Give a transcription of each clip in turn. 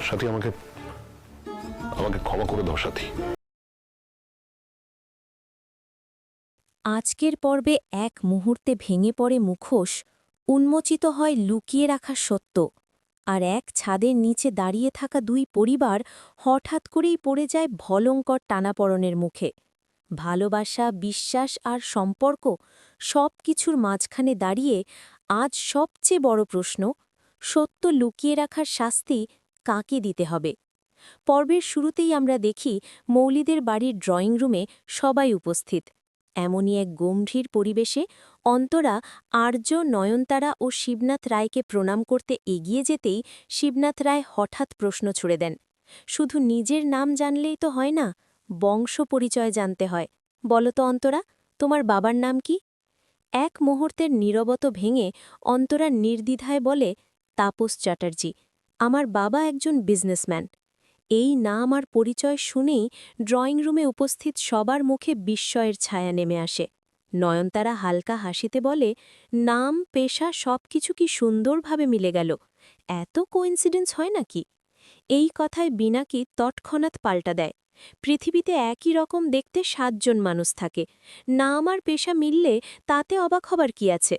সাথী, আমাকে আমাকে ক্ষমা করে দাও সাথী। আজকের পর্বে এক মুহূর্তে ভেঙে পড়ে মুখোশ, উন্মোচিত হয় লুকিয়ে রাখা সত্য, আর এক ছাদের নিচে দাঁড়িয়ে থাকা দুই পরিবার হঠাৎ করেই পড়ে যায় ভয়ঙ্কর টানাপড়নের মুখে। ভালোবাসা, বিশ্বাস আর সম্পর্ক সব কিছুর মাঝখানে দাঁড়িয়ে আজ সবচেয়ে বড় প্রশ্ন, সত্য লুকিয়ে রাখার শাস্তি কাকে দিতে হবে? পর্বের শুরুতেই আমরা দেখি মৌলিদের বাড়ির ড্রয়িং রুমে সবাই উপস্থিত। এমনই এক গম্ভীর পরিবেশে অন্তরা আর্য, নয়নতারা ও শিবনাথ রায়কে প্রণাম করতে এগিয়ে যেতেই শিবনাথ রায় হঠাৎ প্রশ্ন ছুড়ে দেন, শুধু নিজের নাম জানলেই তো হয় না, বংশ পরিচয় জানতে হয়। বলো তো অন্তরা, তোমার বাবার নাম কি? এক মুহূর্তের নীরবতা ভেঙে অন্তরা নির্দ্বিধায় বলে, তাপস চ্যাটার্জি। আমার বাবা একজন বিজনেসম্যান। এই নাম আর পরিচয় শুনেই ড্রয়িং রুমে উপস্থিত সবার মুখে বিস্ময়ের ছায়া নেমে আসে। নয়নতারা হালকা হাসিতে বলে, নাম, পেশা সবকিছু কি সুন্দরভাবে মিলে গেল, এত কোইন্সিডেন্স হয় নাকি? এই কথায় বিনাকি তৎক্ষণাৎ পাল্টা দেয়, পৃথিবীতে একই রকম দেখতে ৭ জন মানুষ থাকে, নাম আর পেশা মিললে তাতে অবাক হবার কি আছে?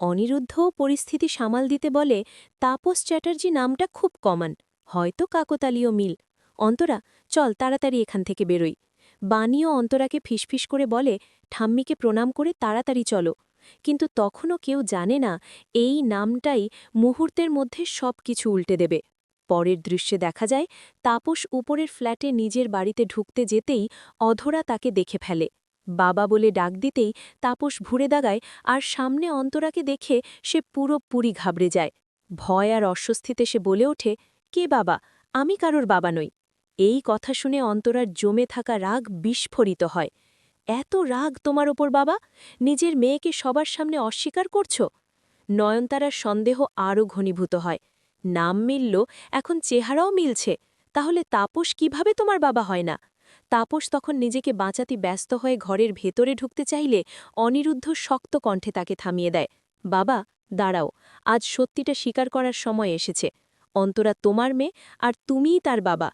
অনিরুদ্ধও পরিস্থিতি সামাল দিতে বলে, তাপস চ্যাটার্জি নামটা খুব কমন, হয়তো কাকতালীয় মিল। অন্তরা, চল তাড়াতাড়ি এখান থেকে বেরোই। বাণীও অন্তরাকে ফিসফিস করে বলে, ঠাম্মিকে প্রণাম করে তাড়াতাড়ি চলো। কিন্তু তখনও কেউ জানে না এই নামটাই মুহূর্তের মধ্যে সব কিছু উল্টে দেবে। পরের দৃশ্যে দেখা যায়, তাপস উপরের ফ্ল্যাটে নিজের বাড়িতে ঢুকতে যেতেই অধরা তাকে দেখে ফেলে। বাবা বলে ডাক দিতেই তাপস ঘুরে দাগায়, আর সামনে অন্তরাকে দেখে সে পুরোপুরি ঘাবড়ে যায়। ভয় আর অস্বস্তিতে সে বলে ওঠে, কে বাবা? আমি কারোর বাবা নই। এই কথা শুনে অন্তরার জমে থাকা রাগ বিস্ফোরিত হয়। এত রাগ তোমার ওপর বাবা? নিজের মেয়েকে সবার সামনে অস্বীকার করছ? নয়নতারার সন্দেহ আরও ঘনীভূত হয়। নাম মিলল, এখন চেহারাও মিলছে, তাহলে তাপস কিভাবে তোমার বাবা হয় না? তাপস তখন নিজেকে বাঁচাতে ব্যস্ত হয়ে ঘরের ভেতরে ঢুকতে চাইলে অনিরুদ্ধ শক্ত কণ্ঠে তাকে থামিয়ে দেয়। বাবা, দাঁড়াও, আজ সত্যিটা স্বীকার করার সময় এসেছে। অন্তরা তোমার মেয়ে, আর তুমিই তার বাবা।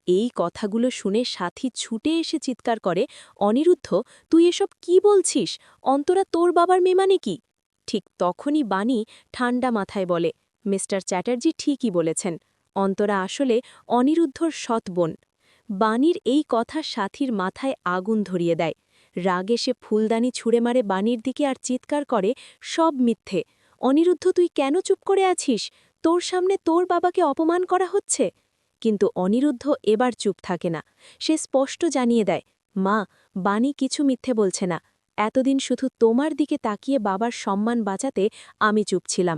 এই কথাগুলো শুনে সাথী ছুটে এসে চিৎকার করে, অনিরুদ্ধ, তুই এসব কি বলছিস? অন্তরা তোর বাবার মেয়ে মানে কি? ঠিক তখনই বাণী ঠান্ডা মাথায় বলে, মিস্টার চ্যাটার্জি ঠিকই বলেছেন, অন্তরা আসলে অনিরুদ্ধর সৎ বোন। বাণীর এই কথা সাথীর মাথায় আগুন ধরিয়ে দেয়। রাগে সে ফুলদানি ছুঁড়ে মারে বাণীর দিকে আর চিৎকার করে, সব মিথ্যে। অনিরুদ্ধ, তুই কেন চুপ করে আছিস? তোর সামনে তোর বাবাকে অপমান করা হচ্ছে। কিন্তু অনিরুদ্ধ এবার চুপ থাকে না। সে স্পষ্ট জানিয়ে দেয়, মা, বাণী কিছু মিথ্যে বলছে না। এতদিন শুধু তোমার দিকে তাকিয়ে বাবার সম্মান বাঁচাতে আমি চুপ ছিলাম।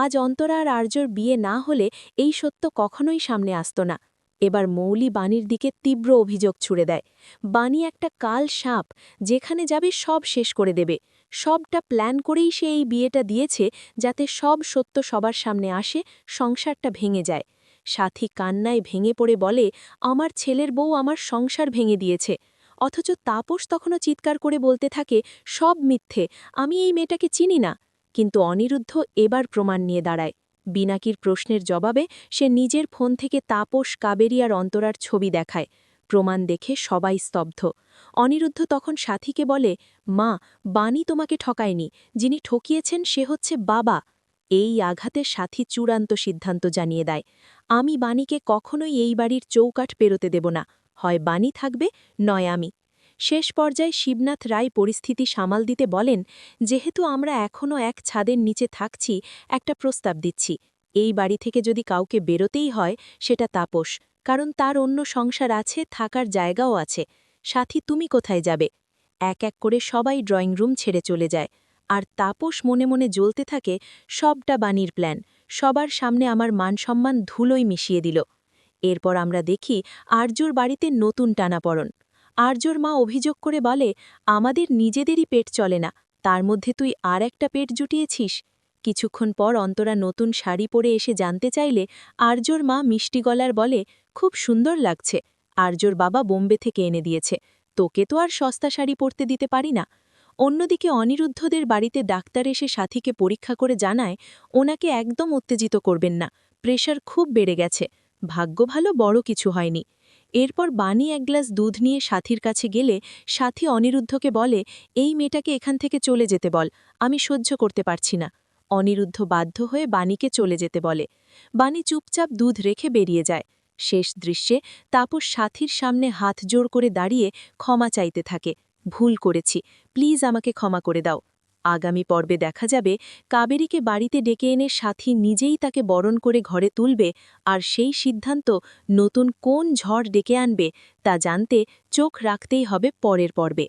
আজ অন্তরা আর আর্যর বিয়ে না হলে এই সত্য কখনোই সামনে আসত না। এবার মৌলি বাণীর দিকে তীব্র অভিযোগ ছুড়ে দেয়, বাণী একটা কাল সাপ, যেখানে যাবে সব শেষ করে দেবে। সবটা প্ল্যান করেই সে এই বিয়েটা দিয়েছে, যাতে সব সত্য সবার সামনে আসে, সংসারটা ভেঙে যায়। সাথী কান্নায় ভেঙে পড়ে বলে, আমার ছেলের বউ আমার সংসার ভেঙে দিয়েছে। অথচ তাপস তখনও চিৎকার করে বলতে থাকে, সব মিথ্যে, আমি এই মেয়েটাকে চিনি না। কিন্তু অনিরুদ্ধ এবার প্রমাণ নিয়ে দাঁড়ায়। বিনাকির প্রশ্নের জবাবে সে নিজের ফোন থেকে তাপস, কাবেরী আর অন্তরার ছবি দেখায়। প্রমাণ দেখে সবাই স্তব্ধ। অনিরুদ্ধ তখন সাথীকে বলে, মা, বাণী তোমাকে ঠকায়নি, যিনি ঠকিয়েছেন সে হচ্ছে বাবা। এই আঘাতে সাথী চূড়ান্ত সিদ্ধান্ত জানিয়ে দেয়, আমি বাণীকে কখনোই এই বাড়ির চৌকাঠ পেরোতে দেব না, হয় বাণী থাকবে, নয় আমি। শেষ পর্যায়ে শিবনাথ রায় পরিস্থিতি সামাল দিতে বলেন, যেহেতু আমরা এখনও এক ছাদের নিচে থাকছি, একটা প্রস্তাব দিচ্ছি, এই বাড়ি থেকে যদি কাউকে বেরোতেই হয় সেটা তাপস, কারণ তার অন্য সংসার আছে, থাকার জায়গাও আছে। সাথী, তুমি কোথায় যাবে? এক এক করে সবাই ড্রয়িং রুম ছেড়ে চলে যায়। আর তাপস মনে মনে জ্বলতে থাকে, সবটা বাণীর প্ল্যান, সবার সামনে আমার মানসম্মান ধুলোই মিশিয়ে দিল। এরপর আমরা দেখি আর্যর বাড়িতে নতুন টানাপড়ন। আর্যর মা অভিযোগ করে বলে, আমাদের নিজেদেরই পেট চলে না, তার মধ্যে তুই আর একটা পেট জুটিয়েছিস। কিছুক্ষণ পর অন্তরা নতুন শাড়ি পরে এসে জানতে চাইলে আর্যর মা মিষ্টি গলার বলে, খুব সুন্দর লাগছে, আর্যর বাবা বোম্বে থেকে এনে দিয়েছে, তোকে তো আর সস্তা শাড়ি পরতে দিতে পারি না। অন্যদিকে অনিরুদ্ধদের বাড়িতে ডাক্তার এসে সাথীকে পরীক্ষা করে জানায়, ওনাকে একদম উত্তেজিত করবেন না, প্রেশার খুব বেড়ে গেছে। ভাগ্য ভালো বড় কিছু হয়নি। এরপর বাণী এক গ্লাস দুধ নিয়ে সাথীর কাছে গেলে সাথী অনিরুদ্ধকে বলে, এই মেয়েটাকে এখান থেকে চলে যেতে বল, আমি সহ্য করতে পারছি না। অনিরুদ্ধ বাধ্য হয়ে বাণীকে চলে যেতে বলে। বাণী চুপচাপ দুধ রেখে বেরিয়ে যায়। শেষ দৃশ্যে তাপস সাথীর সামনে হাত জোড় করে দাঁড়িয়ে ক্ষমা চাইতে থাকে, ভুল করেছি, প্লিজ আমাকে ক্ষমা করে দাও। আগামী পর্বে দেখা যাবে কাবেরীকে বাড়িতে ডেকে এনে সাথী নিজেই তাকে বরণ করে ঘরে তুলবে, আর সেই সিদ্ধান্ত নতুন কোন ঝড় ডেকে আনবে তা জানতে চোখ রাখতেই হবে পরের পর্বে।